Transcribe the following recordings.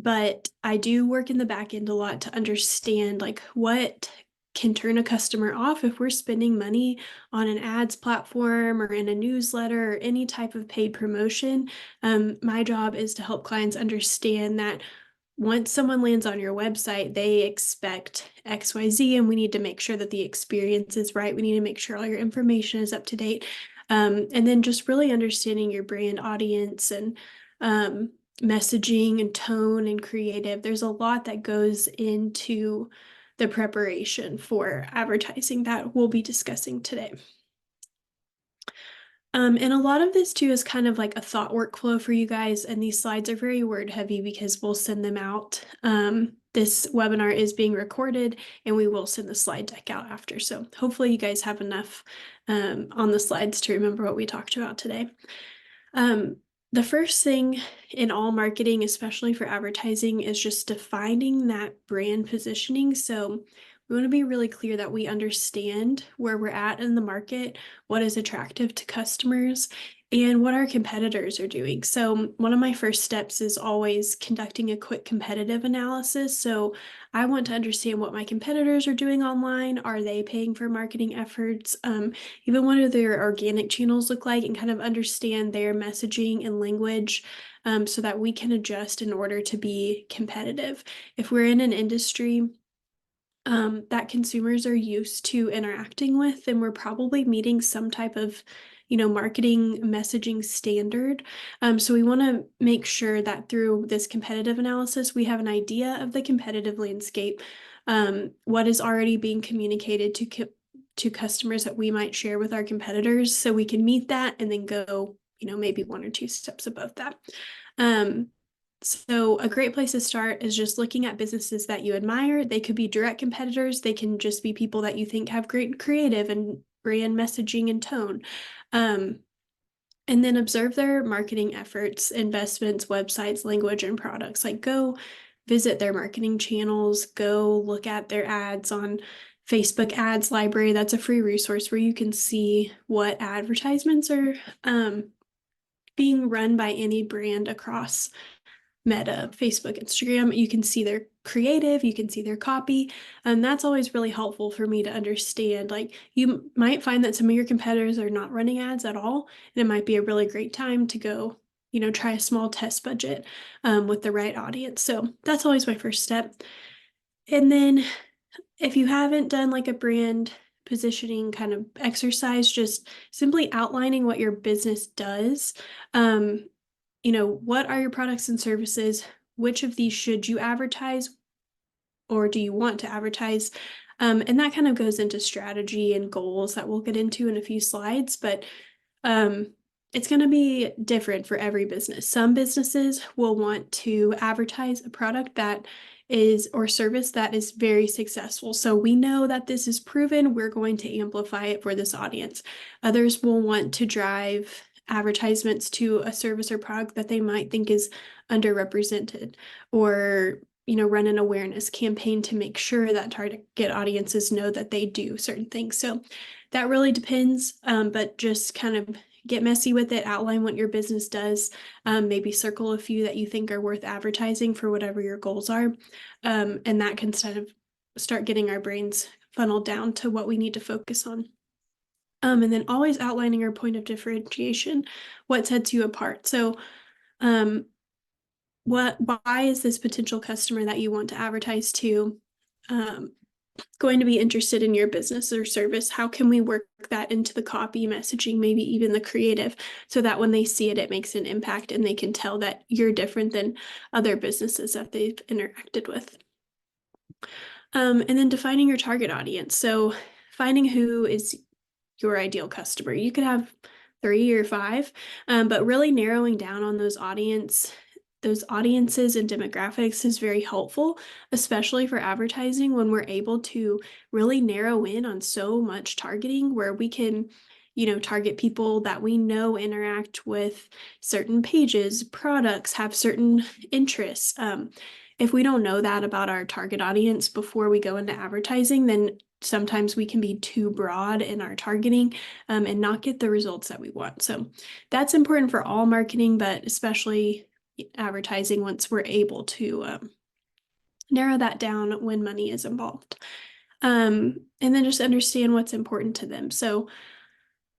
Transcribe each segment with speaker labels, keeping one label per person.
Speaker 1: but I do work in the back end a lot to understand like what can turn a customer off if we're spending money on an ads platform or in a newsletter or any type of paid promotion. My job is to help clients understand that once someone lands on your website, they expect XYZ, and we need to make sure that the experience is right. We need to make sure all your information is up to date. And then just really understanding your brand audience and messaging and tone and creative. There's a lot that goes into the preparation for advertising that we'll be discussing today. And a lot of this too is kind of like a thought workflow for you guys, and these slides are very word heavy because we'll send them out. This webinar is being recorded and we will send the slide deck out after. So hopefully you guys have enough on the slides to remember what we talked about today. The first thing in all marketing, especially for advertising, is just defining that brand positioning. So we want to be really clear that we understand where we're at in the market, what is attractive to customers, and what our competitors are doing. So one of my first steps is always conducting a quick competitive analysis. So I want to understand what my competitors are doing online. Are they paying for marketing efforts? Even what do their organic channels look like, and kind of understand their messaging and language so that we can adjust in order to be competitive. If we're in an industry that consumers are used to interacting with, then we're probably meeting some type of marketing messaging standard. So we want to make sure that through this competitive analysis, we have an idea of the competitive landscape, what is already being communicated to customers that we might share with our competitors, so we can meet that and then go, maybe one or two steps above that. So a great place to start is just looking at businesses that you admire. They could be direct competitors. They can just be people that you think have great creative and brand messaging and tone. And then observe their marketing efforts, investments, websites, language, and products. Like, go visit their marketing channels, go look at their ads on Facebook Ads Library. That's a free resource where you can see what advertisements are being run by any brand across Meta, Facebook, Instagram. You can see their creative, you can see their copy, and that's always really helpful for me to understand. Like, you might find that some of your competitors are not running ads at all, and it might be a really great time to go, try a small test budget with the right audience. So that's always my first step. And then if you haven't done like a brand positioning kind of exercise, just simply outlining what your business does. What are your products and services? Which of these should you advertise, or do you want to advertise? And that kind of goes into strategy and goals that we'll get into in a few slides, but it's going to be different for every business. Some businesses will want to advertise a product that is, or service that is very successful. So we know that this is proven, we're going to amplify it for this audience. Others will want to drive advertisements to a service or product that they might think is underrepresented, or run an awareness campaign to make sure that target audiences know that they do certain things. So that really depends, but just kind of get messy with it, outline what your business does, maybe circle a few that you think are worth advertising for whatever your goals are, and that can kind of start getting our brains funneled down to what we need to focus on. And then always outlining our point of differentiation, what sets you apart. So why is this potential customer that you want to advertise to going to be interested in your business or service? How can we work that into the copy, messaging, maybe even the creative, so that when they see it, it makes an impact and they can tell that you're different than other businesses that they've interacted with. And then defining your target audience. So finding who is your ideal customer. You could have 3 or 5, but really narrowing down on those audiences and demographics is very helpful, especially for advertising, when we're able to really narrow in on so much targeting, where we can, target people that we know interact with certain pages, products, have certain interests. If we don't know that about our target audience before we go into advertising, then sometimes we can be too broad in our targeting and not get the results that we want. So that's important for all marketing, but especially, advertising once we're able to narrow that down when money is involved. And then just understand what's important to them. So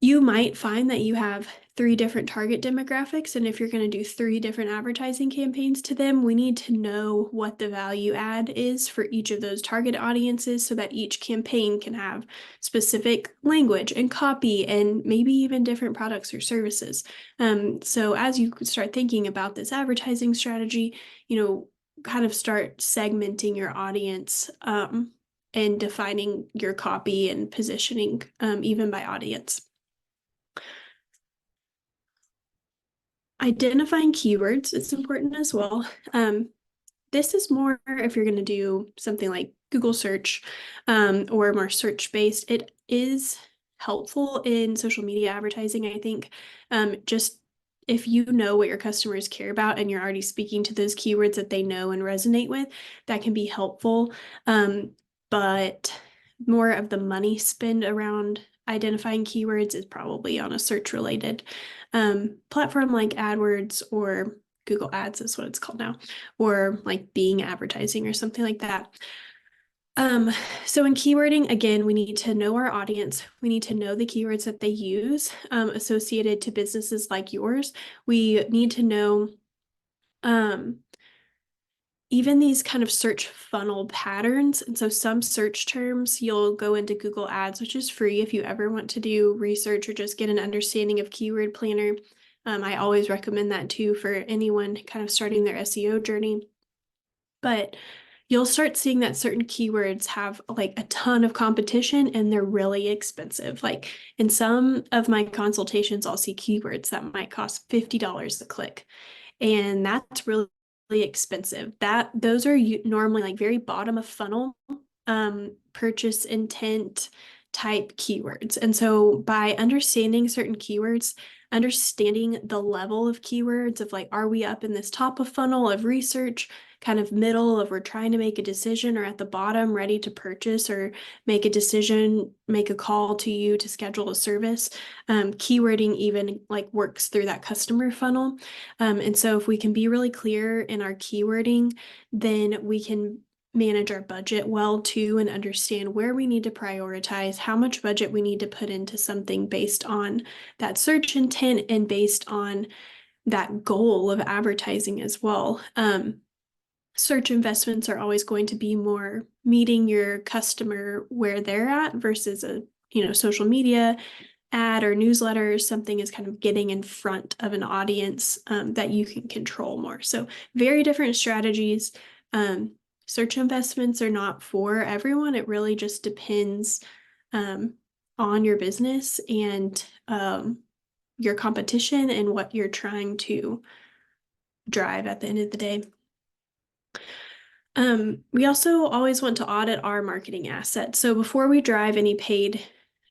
Speaker 1: you might find that you have 3 different target demographics. And if you're going to do 3 different advertising campaigns to them, we need to know what the value add is for each of those target audiences so that each campaign can have specific language and copy and maybe even different products or services. So as you start thinking about this advertising strategy, kind of start segmenting your audience and defining your copy and positioning even by audience. Identifying keywords is important as well. This is more if you're going to do something like Google search or more search based. It is helpful in social media advertising, I think. Just if you know what your customers care about and you're already speaking to those keywords that they know and resonate with, that can be helpful. But more of the money spend around identifying keywords is probably on a search related platform like AdWords or Google Ads is what it's called now, or like Bing advertising or something like that. So in keywording, again, we need to know our audience. We need to know the keywords that they use associated to businesses like yours. We need to know even these kind of search funnel patterns. And so some search terms, you'll go into Google Ads, which is free if you ever want to do research or just get an understanding of Keyword Planner. I always recommend that too for anyone kind of starting their SEO journey. But you'll start seeing that certain keywords have like a ton of competition and they're really expensive. Like in some of my consultations, I'll see keywords that might cost $50 a click. And that's really expensive. Those are normally like very bottom of funnel purchase intent type keywords. And so by understanding certain keywords, understanding the level of keywords of like, are we up in this top of funnel of research, kind of middle of we're trying to make a decision, or at the bottom ready to purchase or make a decision, make a call to you to schedule a service. Keywording even like works through that customer funnel. And so if we can be really clear in our keywording, then we can manage our budget well too and understand where we need to prioritize, how much budget we need to put into something based on that search intent and based on that goal of advertising as well. Search investments are always going to be more meeting your customer where they're at versus a social media ad or newsletter or something is kind of getting in front of an audience that you can control more. So very different strategies. Search investments are not for everyone. It really just depends on your business and your competition and what you're trying to drive at the end of the day. We also always want to audit our marketing assets. So before we drive any paid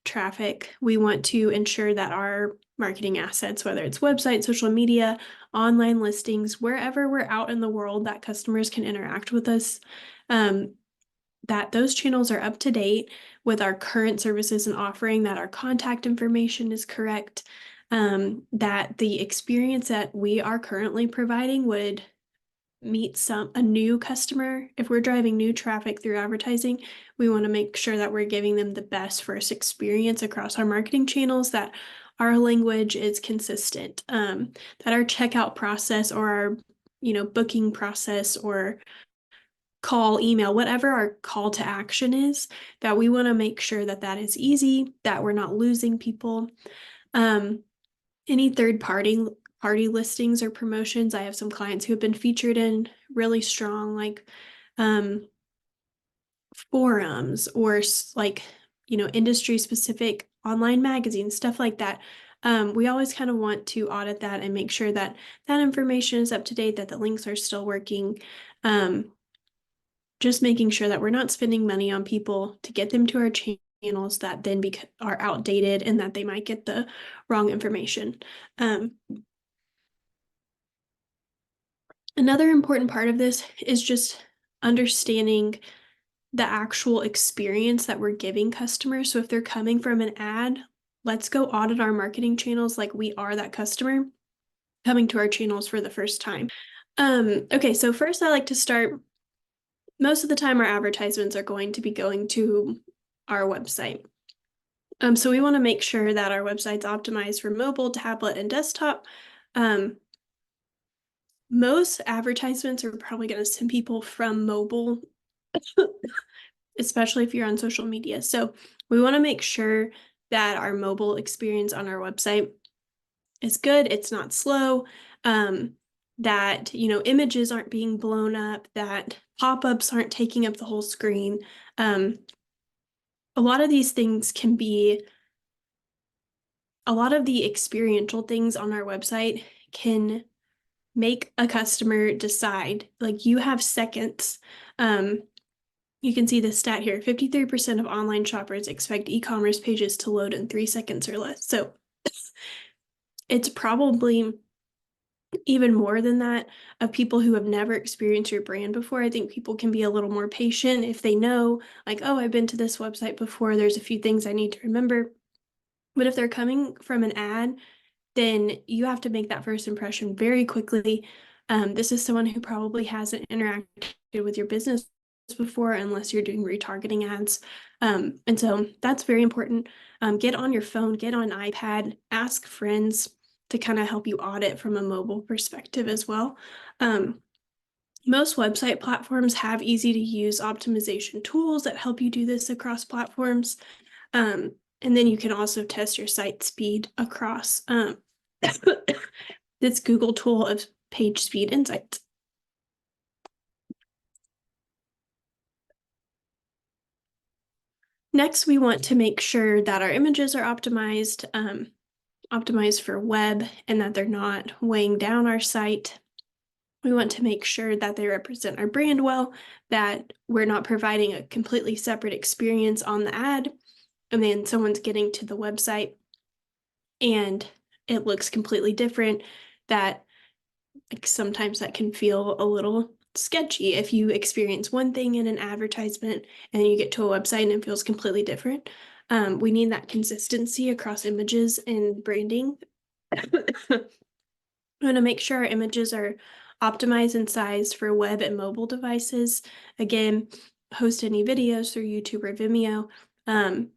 Speaker 1: traffic, we want to ensure that our marketing assets, whether it's website, social media, online listings, wherever we're out in the world that customers can interact with us, that those channels are up to date with our current services and offering, that our contact information is correct, that the experience that we are currently providing would meet a new customer. If we're driving new traffic through advertising, we want to make sure that we're giving them the best first experience across our marketing channels, that our language is consistent, that our checkout process or our booking process or call, email, whatever our call to action is, that we want to make sure that that is easy, that we're not losing people. Any third party listings or promotions, I have some clients who have been featured in really strong like forums or like industry specific online magazines, stuff like that. We always kind of want to audit that and make sure that that information is up to date, that the links are still working. Just making sure that we're not spending money on people to get them to our channels that then are outdated and that they might get the wrong information. Another important part of this is just understanding the actual experience that we're giving customers. So if they're coming from an ad, let's go audit our marketing channels like we are that customer coming to our channels for the first time. Okay, so first I like to start, most of the time our advertisements are going to be going to our website. So we want to make sure that our website's optimized for mobile, tablet, and desktop. Most advertisements are probably going to send people from mobile, especially if you're on social media. So we want to make sure that our mobile experience on our website is good, it's not slow, that, images aren't being blown up, that pop-ups aren't taking up the whole screen. A lot of these things can be, a lot of the experiential things on our website can make a customer decide, like you have seconds. You can see the stat here, 53% of online shoppers expect e-commerce pages to load in 3 seconds or less. So it's probably even more than that of people who have never experienced your brand before. I think people can be a little more patient if they know, like, oh, I've been to this website before, there's a few things I need to remember. But if they're coming from an ad, then you have to make that first impression very quickly. This is someone who probably hasn't interacted with your business before unless you're doing retargeting ads. And so that's very important. Get on your phone, get on iPad, ask friends to kind of help you audit from a mobile perspective as well. Most website platforms have easy to use optimization tools that help you do this across platforms. And then you can also test your site speed across this Google tool of page speed insights. Next, we want to make sure that our images are optimized, optimized for web, and that they're not weighing down our site. We want to make sure that they represent our brand well, that we're not providing a completely separate experience on the ad, and then someone's getting to the website and it looks completely different. That, like, sometimes that can feel a little sketchy if you experience one thing in an advertisement and then you get to a website and it feels completely different. We need that consistency across images and branding. We want to make sure our images are optimized and sized for web and mobile devices. Again, host any videos through YouTube or Vimeo. And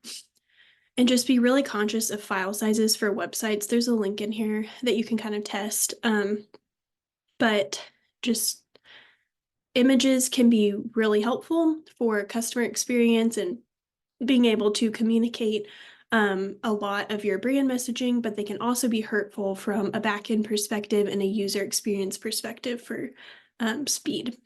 Speaker 1: just be really conscious of file sizes for websites. There's a link in here that you can kind of test. But just images can be really helpful for customer experience and being able to communicate a lot of your brand messaging, but they can also be hurtful from a back-end perspective and a user experience perspective for speed.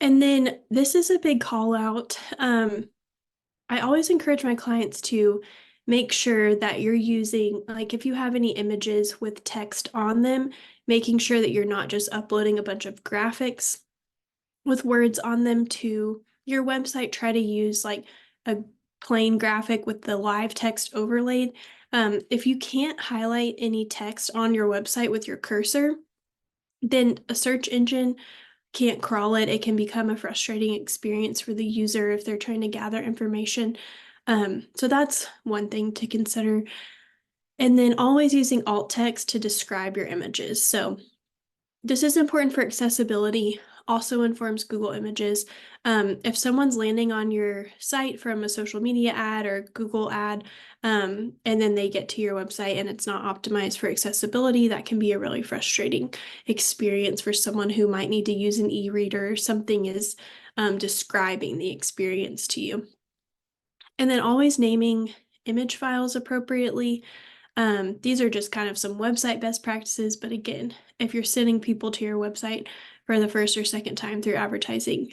Speaker 1: And then this is a big call out. I always encourage my clients to make sure that you're using, like, if you have any images with text on them, making sure that you're not just uploading a bunch of graphics with words on them to your website. Try to use like a plain graphic with the live text overlaid. If you can't highlight any text on your website with your cursor, then a search engine can't crawl it. It can become a frustrating experience for the user if they're trying to gather information. So that's one thing to consider. And then always using alt text to describe your images. So this is important for accessibility, also informs Google Images. If someone's landing on your site from a social media ad or Google ad, and then they get to your website and it's not optimized for accessibility, that can be a really frustrating experience for someone who might need to use an e-reader or something is describing the experience to you. And then always naming image files appropriately. These are just kind of some website best practices, but again, if you're sending people to your website for the first or second time through advertising,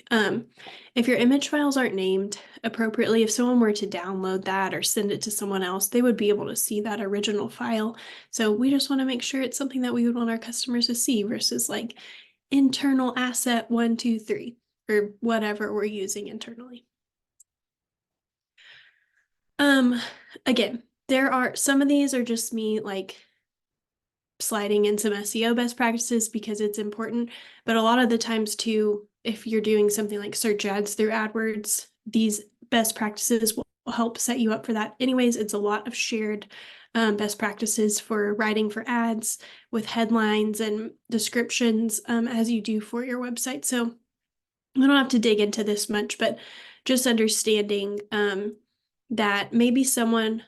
Speaker 1: if your image files aren't named appropriately, if someone were to download that or send it to someone else, they would be able to see that original file. So we just want to make sure it's something that we would want our customers to see versus like internal asset 123 or whatever we're using internally. Again, there are some of these are just me like sliding in some SEO best practices because it's important, but a lot of the times too, if you're doing something like search ads through AdWords, these best practices will help set you up for that. Anyways, it's a lot of shared best practices for writing for ads with headlines and descriptions as you do for your website. So we don't have to dig into this much, but just understanding that maybe someone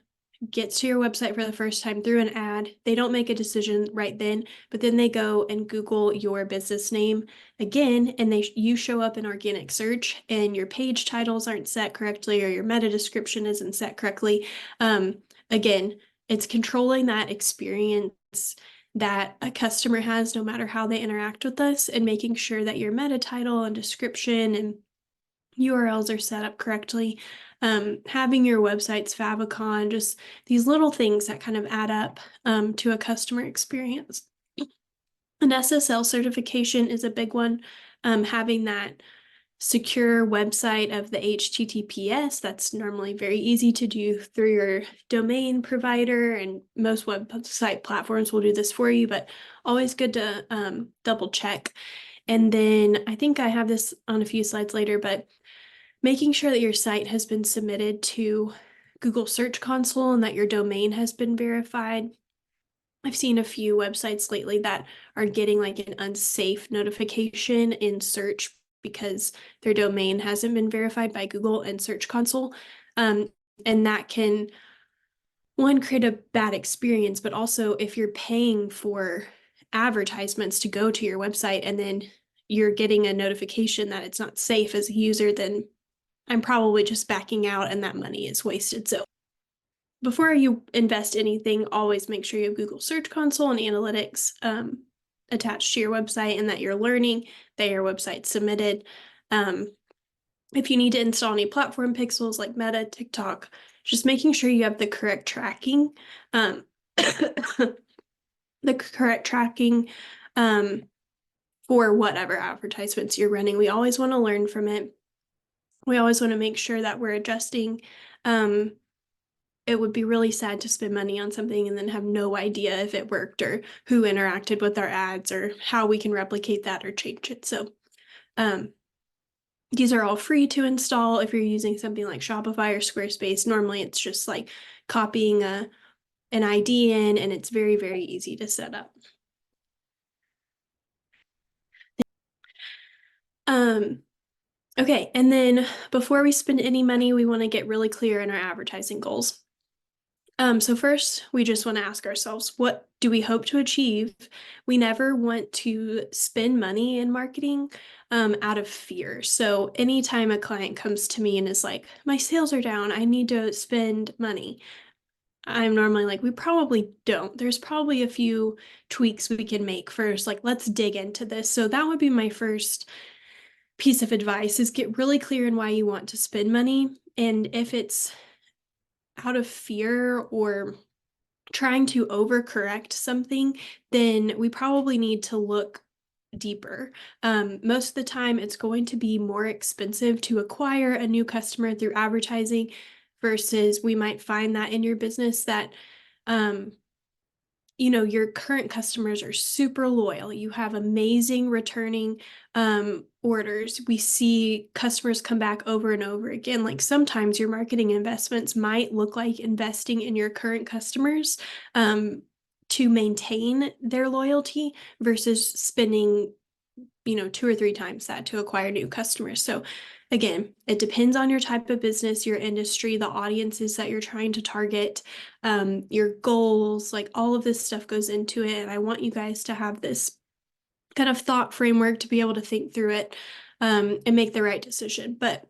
Speaker 1: gets to your website for the first time through an ad. They don't make a decision right then, but then they go and Google your business name again, and you show up in organic search, and your page titles aren't set correctly, or your meta description isn't set correctly. Again, it's controlling that experience that a customer has, no matter how they interact with us, and making sure that your meta title and description and URLs are set up correctly. Having your website's favicon, just these little things that kind of add up to a customer experience. An SSL certification is a big one. Having that secure website of the HTTPS, that's normally very easy to do through your domain provider, and most website platforms will do this for you, but always good to double check. And then I think I have this on a few slides later, but making sure that your site has been submitted to Google Search Console and that your domain has been verified. I've seen a few websites lately that are getting like an unsafe notification in search because their domain hasn't been verified by Google and Search Console. And that can, one, create a bad experience, but also if you're paying for advertisements to go to your website and then you're getting a notification that it's not safe as a user, then I'm probably just backing out and that money is wasted. So before you invest anything, always make sure you have Google Search Console and analytics attached to your website, and that you're learning that your website's submitted. If you need to install any platform pixels like Meta, TikTok, just making sure you have the correct tracking, the correct tracking for whatever advertisements you're running. We always want to learn from it. We always want to make sure that we're adjusting. It would be really sad to spend money on something and then have no idea if it worked or who interacted with our ads or how we can replicate that or change it. So these are all free to install. If you're using something like Shopify or Squarespace, normally it's just like copying an ID in, and it's very, very easy to set up. Okay, and then before we spend any money, we want to get really clear in our advertising goals. So first, we just want to ask ourselves, what do we hope to achieve? We never want to spend money in marketing out of fear. So anytime a client comes to me and is like, my sales are down, I need to spend money, I'm normally like, we probably don't. There's probably a few tweaks we can make first. Like, let's dig into this. So that would be my first piece of advice, is get really clear in why you want to spend money. And if it's out of fear or trying to overcorrect something, then we probably need to look deeper. Most of the time, it's going to be more expensive to acquire a new customer through advertising versus we might find that in your business that your current customers are super loyal. You have amazing returning orders. We see customers come back over and over again. Like, sometimes your marketing investments might look like investing in your current customers to maintain their loyalty versus spending 2 or 3 times that to acquire new customers. So again, it depends on your type of business, your industry, the audiences that you're trying to target, your goals, like all of this stuff goes into it. And I want you guys to have this kind of thought framework to be able to think through it and make the right decision. But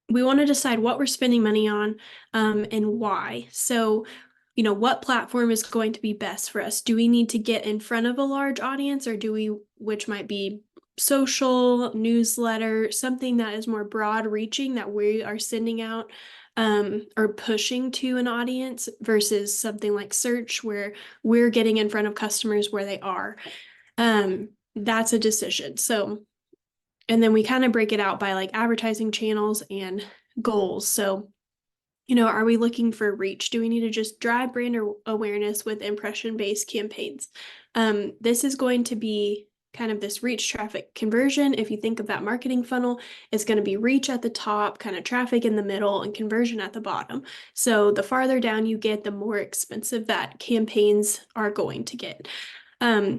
Speaker 1: we want to decide what we're spending money on and why. So what platform is going to be best for us? Do we need to get in front of a large audience, or which might be social, newsletter, something that is more broad reaching that we are sending out or pushing to an audience, versus something like search where we're getting in front of customers where they are? That's a decision. So, and then we kind of break it out by like advertising channels and goals. So are we looking for reach? Do we need to just drive brand awareness with impression-based campaigns? This is going to be kind of this reach, traffic, conversion. If you think of that marketing funnel, it's going to be reach at the top, kind of traffic in the middle, and conversion at the bottom. So the farther down you get, the more expensive that campaigns are going to get.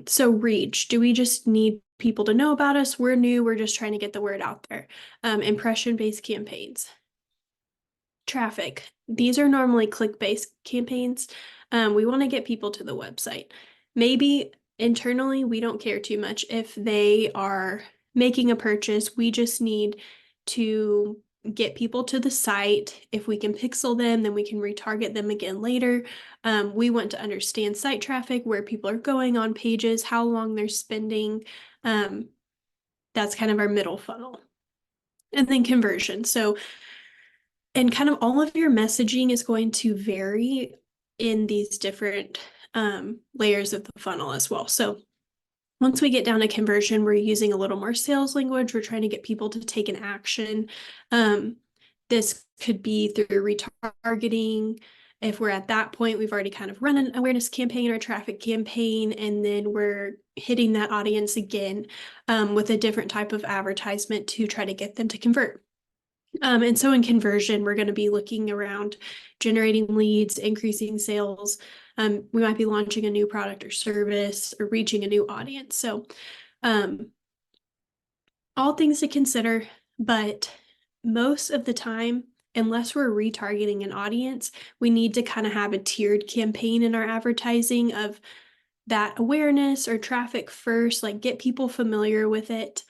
Speaker 1: So reach, do we just need people to know about us? We're new, we're just trying to get the word out there. Impression-based campaigns. Traffic, these are normally click-based campaigns. We want to get people to the website. Maybe internally, we don't care too much if they are making a purchase. We just need to get people to the site. If we can pixel them, then we can retarget them again later. We want to understand site traffic, where people are going on pages, how long they're spending. That's kind of our middle funnel. And then conversion. So, and kind of all of your messaging is going to vary in these different layers of the funnel as well. So once we get down to conversion, we're using a little more sales language. We're trying to get people to take an action. This could be through retargeting. If we're at that point, we've already kind of run an awareness campaign or a traffic campaign, and then we're hitting that audience again with a different type of advertisement to try to get them to convert. And so in conversion, we're going to be looking around generating leads, increasing sales. We might be launching a new product or service or reaching a new audience. So all things to consider, but most of the time, unless we're retargeting an audience, we need to kind of have a tiered campaign in our advertising of that awareness or traffic first, like get people familiar with it.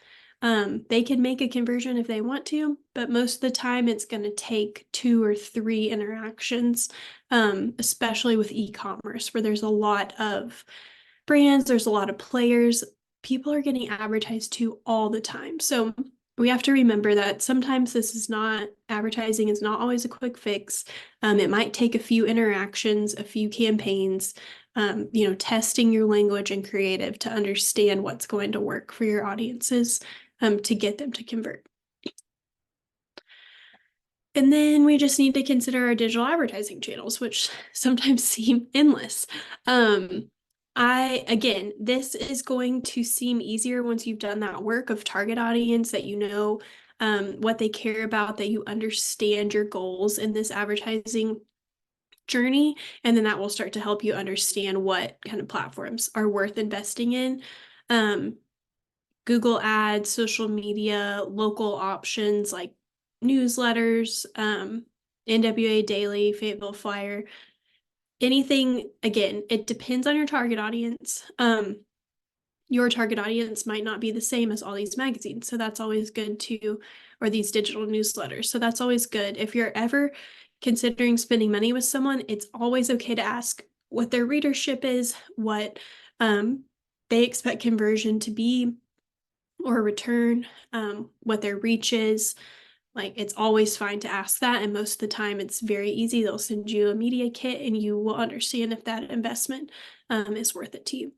Speaker 1: They can make a conversion if they want to, but most of the time it's going to take 2 or 3 interactions, especially with e-commerce, where there's a lot of brands, there's a lot of players, people are getting advertised to all the time. So we have to remember that sometimes advertising is not always a quick fix. It might take a few interactions, a few campaigns, testing your language and creative to understand what's going to work for your audiences to get them to convert. And then we just need to consider our digital advertising channels, which sometimes seem endless. Again, this is going to seem easier once you've done that work of target audience, that you know what they care about, that you understand your goals in this advertising journey, and then that will start to help you understand what kind of platforms are worth investing in. Google Ads, social media, local options like newsletters, NWA Daily, Fayetteville Flyer, anything. Again, it depends on your target audience. Your target audience might not be the same as all these magazines, so that's always good too, or these digital newsletters. So that's always good. If you're ever considering spending money with someone, it's always okay to ask what their readership is, what they expect conversion to be or return, what their reach is. Like, it's always fine to ask that, and most of the time it's very easy. They'll send you a media kit and you will understand if that investment is worth it to you.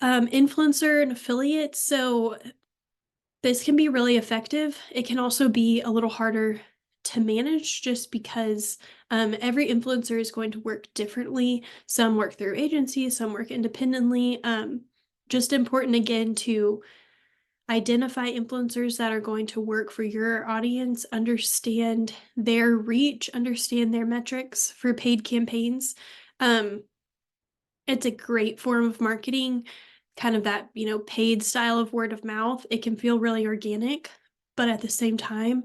Speaker 1: Influencer and affiliates. So this can be really effective. It can also be a little harder to manage just because every influencer is going to work differently. Some work through agencies, some work independently. Just important again to identify influencers that are going to work for your audience, understand their reach, understand their metrics for paid campaigns. It's a great form of marketing, kind of that, paid style of word of mouth. It can feel really organic, but at the same time,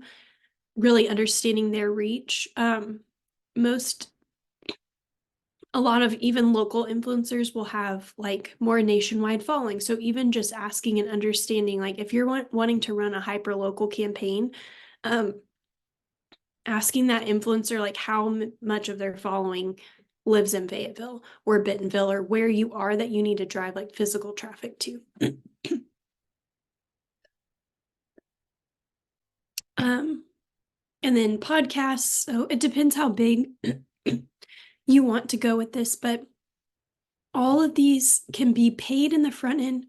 Speaker 1: really understanding their reach. A lot of even local influencers will have like more nationwide following. So even just asking and understanding, like if you're wanting to run a hyper local campaign, asking that influencer like how much of their following lives in Fayetteville or Bentonville or where you are that you need to drive like physical traffic to. And then podcasts. So it depends how big you want to go with this, but all of these can be paid in the front end.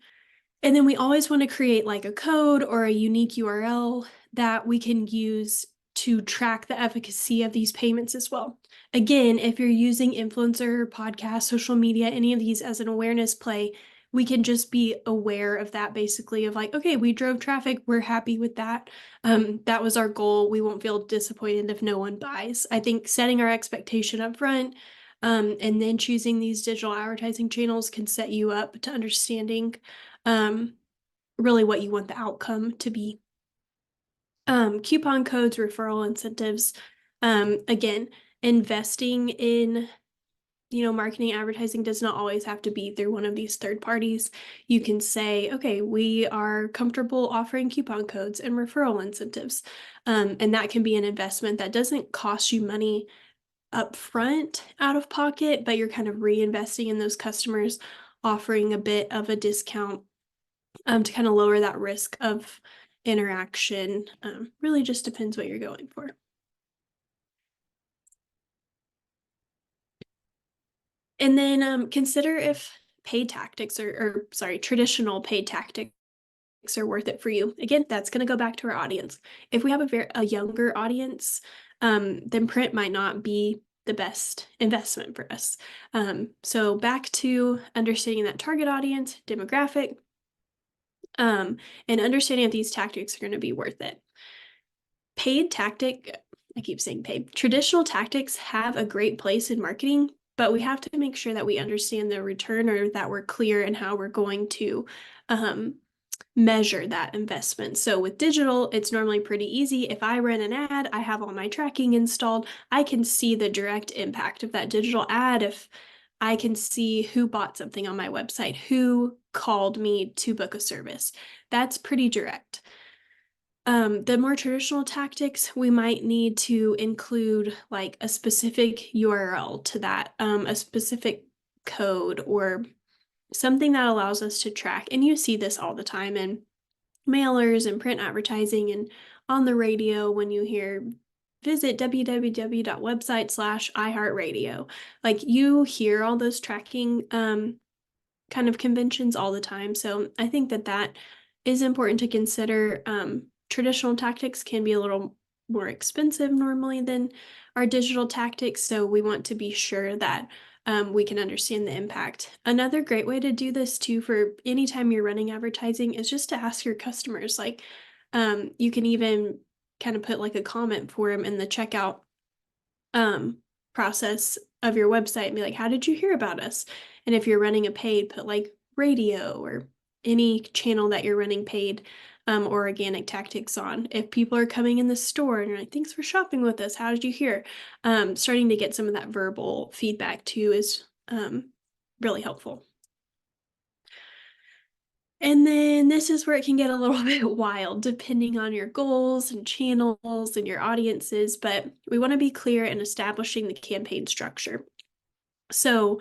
Speaker 1: And then we always want to create like a code or a unique URL that we can use to track the efficacy of these payments as well. Again, if you're using influencer, podcast, social media, any of these as an awareness play, we can just be aware of that, basically, of like, okay, we drove traffic, we're happy with that. That was our goal. We won't feel disappointed if no one buys. I think setting our expectation up front, and then choosing these digital advertising channels can set you up to understanding really what you want the outcome to be. Coupon codes, referral incentives. Again, investing in marketing advertising does not always have to be through one of these third parties. You can say, okay, we are comfortable offering coupon codes and referral incentives. And that can be an investment that doesn't cost you money up front out of pocket, but you're kind of reinvesting in those customers, offering a bit of a discount to kind of lower that risk of interaction. Really just depends what you're going for. And then consider if paid tactics or sorry, traditional paid tactics are worth it for you. Again, that's going to go back to our audience. If we have a younger audience, then print might not be the best investment for us. So back to understanding that target audience, demographic, and understanding if these tactics are going to be worth it. I keep saying paid. Traditional tactics have a great place in marketing, but we have to make sure that we understand the return, or that we're clear in how we're going to measure that investment. So with digital, it's normally pretty easy. If I run an ad, I have all my tracking installed. I can see the direct impact of that digital ad. If I can see who bought something on my website, who called me to book a service, that's pretty direct. The more traditional tactics, we might need to include like a specific URL to that, a specific code, or something that allows us to track. And you see this all the time in mailers and print advertising and on the radio when you hear visit www.website/iHeartRadio. Like, you hear all those tracking kind of conventions all the time. So I think that is important to consider. Traditional tactics can be a little more expensive normally than our digital tactics, so we want to be sure that we can understand the impact. Another great way to do this too, for anytime you're running advertising, is just to ask your customers. Like, you can even kind of put like a comment form in the checkout process of your website and be like, how did you hear about us? And if you're running a paid, put like radio or any channel that you're running paid or organic tactics on. If people are coming in the store and you're like, thanks for shopping with us, how did you hear? Starting to get some of that verbal feedback too is really helpful. And then this is where it can get a little bit wild, depending on your goals and channels and your audiences, but we want to be clear in establishing the campaign structure. So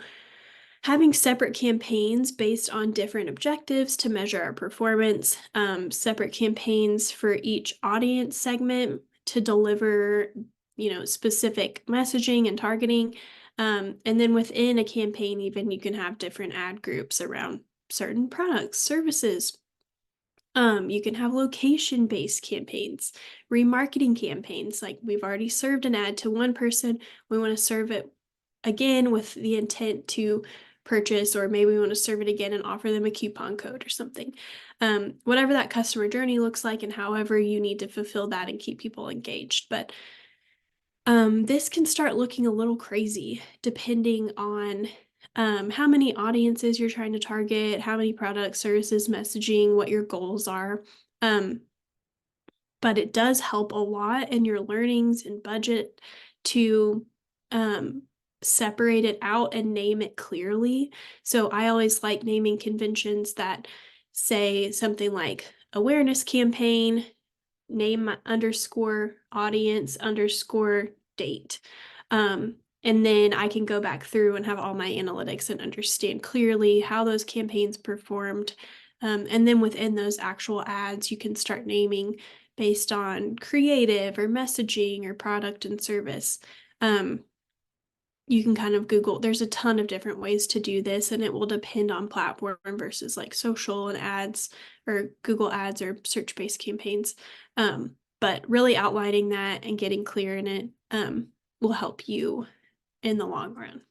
Speaker 1: having separate campaigns based on different objectives to measure our performance, separate campaigns for each audience segment to deliver, specific messaging and targeting. And then within a campaign, even, you can have different ad groups around certain products, services. You can have location-based campaigns, remarketing campaigns. Like, we've already served an ad to one person, we want to serve it again with the intent to purchase, or maybe we want to serve it again and offer them a coupon code or something. Whatever that customer journey looks like, and however you need to fulfill that and keep people engaged. But this can start looking a little crazy depending on how many audiences you're trying to target, how many products, services, messaging, what your goals are. But it does help a lot in your learnings and budget to separate it out and name it clearly. So I always like naming conventions that say something like awareness campaign, name underscore audience underscore date. And then I can go back through and have all my analytics and understand clearly how those campaigns performed. And then within those actual ads, you can start naming based on creative or messaging or product and service. You can kind of Google, there's a ton of different ways to do this, and it will depend on platform versus like social and ads or Google ads or search-based campaigns. But really outlining that and getting clear in it will help you in the long run.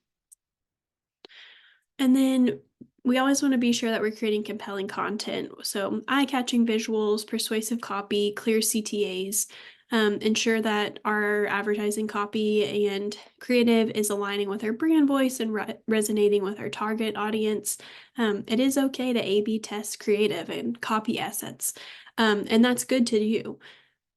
Speaker 1: And then we always want to be sure that we're creating compelling content. So eye-catching visuals, persuasive copy, clear CTAs, ensure that our advertising copy and creative is aligning with our brand voice and resonating with our target audience. It is okay to A/B test creative and copy assets, and that's good to do.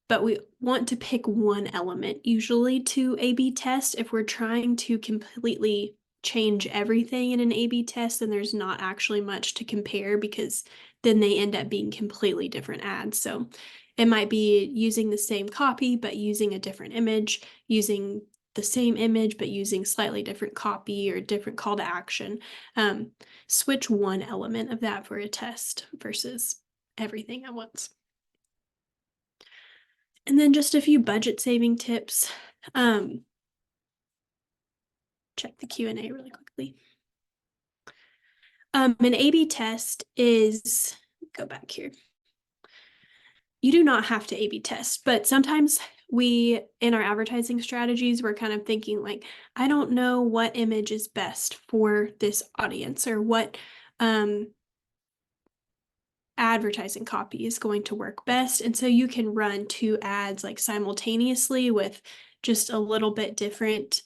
Speaker 1: But we want to pick one element usually to A/B test. If we're trying to completely change everything in an A/B test, then there's not actually much to compare, because then they end up being completely different ads. So it might be using the same copy, but using a different image, using the same image, but using slightly different copy or different call to action. Switch one element of that for a test versus everything at once. And then just a few budget saving tips. Check the Q&A really quickly. An A/B test is, go back here. You do not have to A/B test, but sometimes we, in our advertising strategies, we're kind of thinking like, I don't know what image is best for this audience, or what advertising copy is going to work best. And so you can run two ads like simultaneously with just a little bit different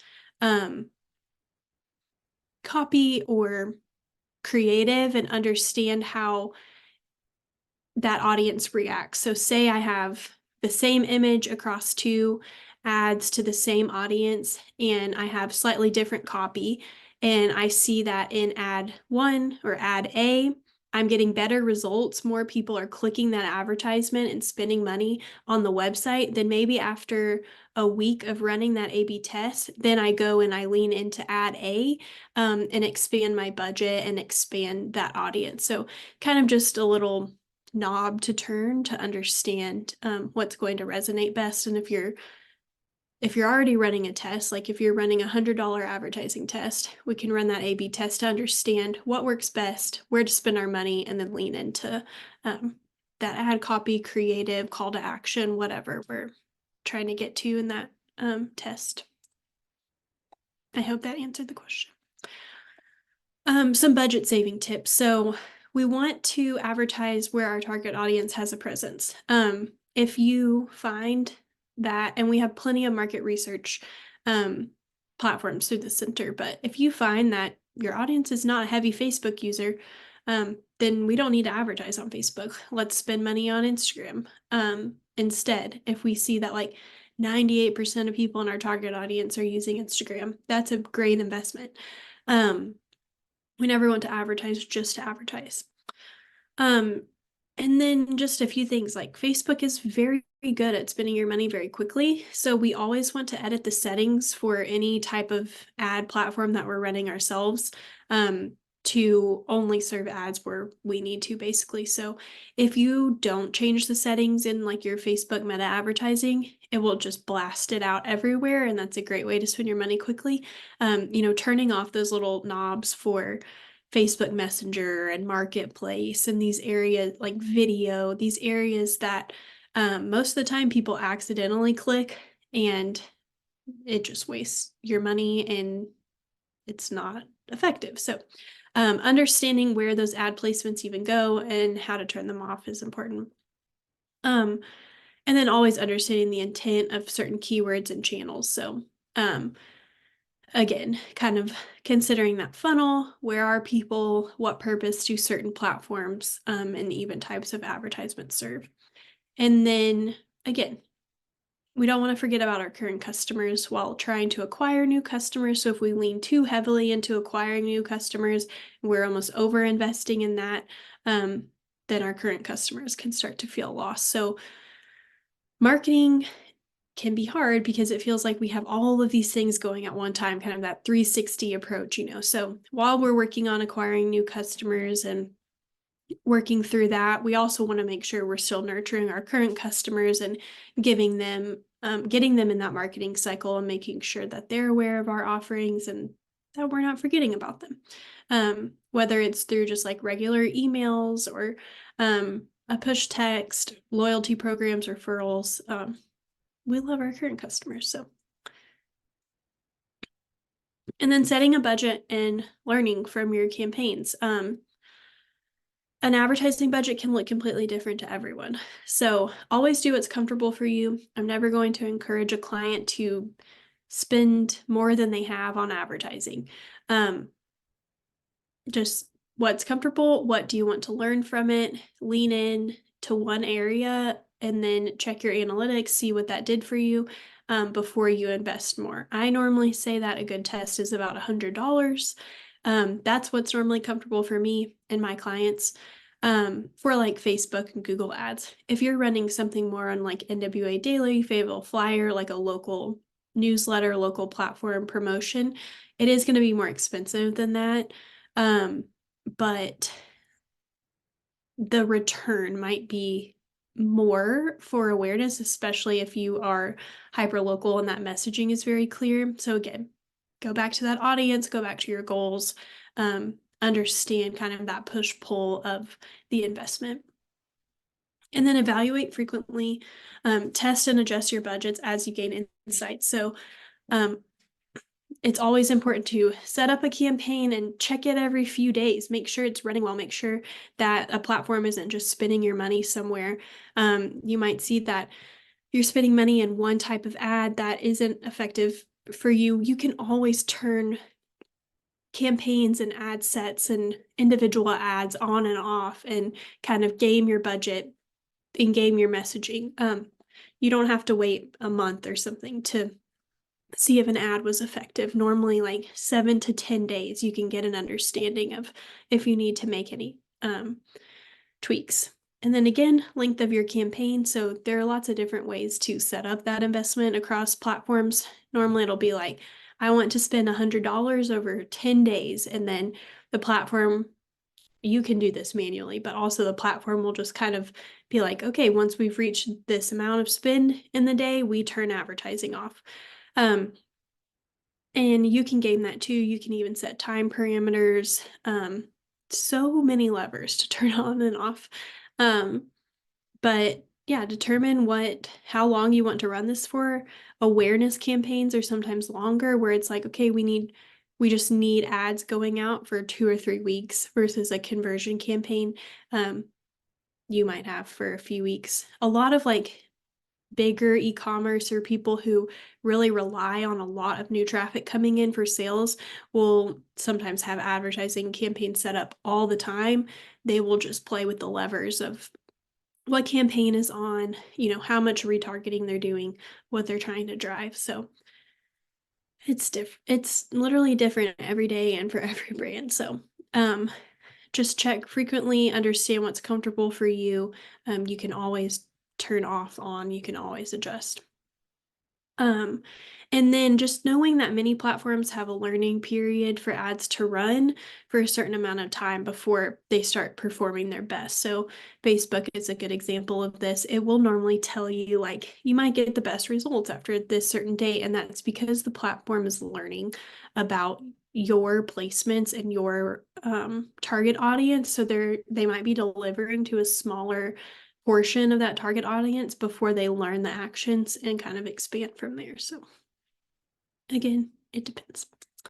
Speaker 1: copy or creative, and understand how that audience reacts. So say I have the same image across two ads to the same audience, and I have slightly different copy, and I see that in ad one or ad A, I'm getting better results. More people are clicking that advertisement and spending money on the website. Then maybe after a week of running that A/B test, then I go and I lean into ad A, and expand my budget and expand that audience. So kind of just a little knob to turn to understand what's going to resonate best. And if you're already running a test, like if you're running $100 advertising test, we can run that A/B test to understand what works best, where to spend our money, and then lean into that ad copy, creative, call to action, whatever we're trying to get to in that test. I hope that answered the question. Some budget saving tips. So we want to advertise where our target audience has a presence. If you find that, and we have plenty of market research platforms through the center, but if you find that your audience is not a heavy Facebook user, then we don't need to advertise on Facebook. Let's spend money on Instagram instead. If we see that like 98% of people in our target audience are using Instagram, that's a great investment. We never want to advertise just to advertise. And then just a few things, like Facebook is very good at spending your money very quickly. So we always want to edit the settings for any type of ad platform that we're running ourselves, to only serve ads where we need to, basically. So if you don't change the settings in like your Facebook meta advertising, it will just blast it out everywhere. And that's a great way to spend your money quickly. Turning off those little knobs for Facebook Messenger and Marketplace and these areas like video, these areas that most of the time people accidentally click, and it just wastes your money and it's not effective. So understanding where those ad placements even go and how to turn them off is important. And then always understanding the intent of certain keywords and channels. So again, kind of considering that funnel, where are people, what purpose do certain platforms and even types of advertisements serve. And then again, we don't want to forget about our current customers while trying to acquire new customers. So if we lean too heavily into acquiring new customers, we're almost over investing in that, then our current customers can start to feel lost. So marketing can be hard because it feels like we have all of these things going at one time, kind of that 360 approach, So while we're working on acquiring new customers and working through that, we also want to make sure we're still nurturing our current customers and giving them, getting them in that marketing cycle and making sure that they're aware of our offerings and that we're not forgetting about them. Whether it's through just like regular emails or a push text, loyalty programs, referrals. We love our current customers. So, and then setting a budget and learning from your campaigns. An advertising budget can look completely different to everyone. So always do what's comfortable for you. I'm never going to encourage a client to spend more than they have on advertising. Just what's comfortable, what do you want to learn from it, lean in to one area, and then check your analytics, see what that did for you before you invest more. I normally say that a good test is about $100. That's what's normally comfortable for me and my clients for like Facebook and Google ads. If you're running something more on like NWA Daily, Fayetteville Flyer, like a local newsletter, local platform promotion, it is going to be more expensive than that. But the return might be more for awareness, especially if you are hyper local and that messaging is very clear. So again, go back to that audience, go back to your goals, understand kind of that push pull of the investment. And then evaluate frequently, test and adjust your budgets as you gain insight. So it's always important to set up a campaign and check it every few days. Make sure it's running well. Make sure that a platform isn't just spending your money somewhere. You might see that you're spending money in one type of ad that isn't effective for you. You can always turn campaigns and ad sets and individual ads on and off and kind of game your budget and game your messaging. You don't have to wait a month or something to see if an ad was effective. Normally, like 7 to 10 days, you can get an understanding of if you need to make any tweaks. And then again, length of your campaign. So there are lots of different ways to set up that investment across platforms. Normally, it'll be like, I want to spend $100 over 10 days. And then the platform, you can do this manually, but also the platform will just kind of be like, okay, once we've reached this amount of spend in the day, we turn advertising off. And you can game that too. You can even set time parameters. So many levers to turn on and off. But yeah, determine how long you want to run this for. Awareness campaigns are sometimes longer, where it's like, okay, we just need ads going out for 2 or 3 weeks versus a conversion campaign you might have for a few weeks. A lot of like bigger e-commerce or people who really rely on a lot of new traffic coming in for sales will sometimes have advertising campaigns set up all the time. They will just play with the levers of what campaign is on, how much retargeting they're doing, what they're trying to drive. So it's literally different every day and for every brand. So just check frequently, understand what's comfortable for you. You can always turn off on, you can always adjust. And then just knowing that many platforms have a learning period for ads to run for a certain amount of time before they start performing their best. So Facebook is a good example of this. It will normally tell you like you might get the best results after this certain date, and that's because the platform is learning about your placements and your target audience. So they might be delivering to a smaller portion of that target audience before they learn the actions and kind of expand from there. So again, it depends.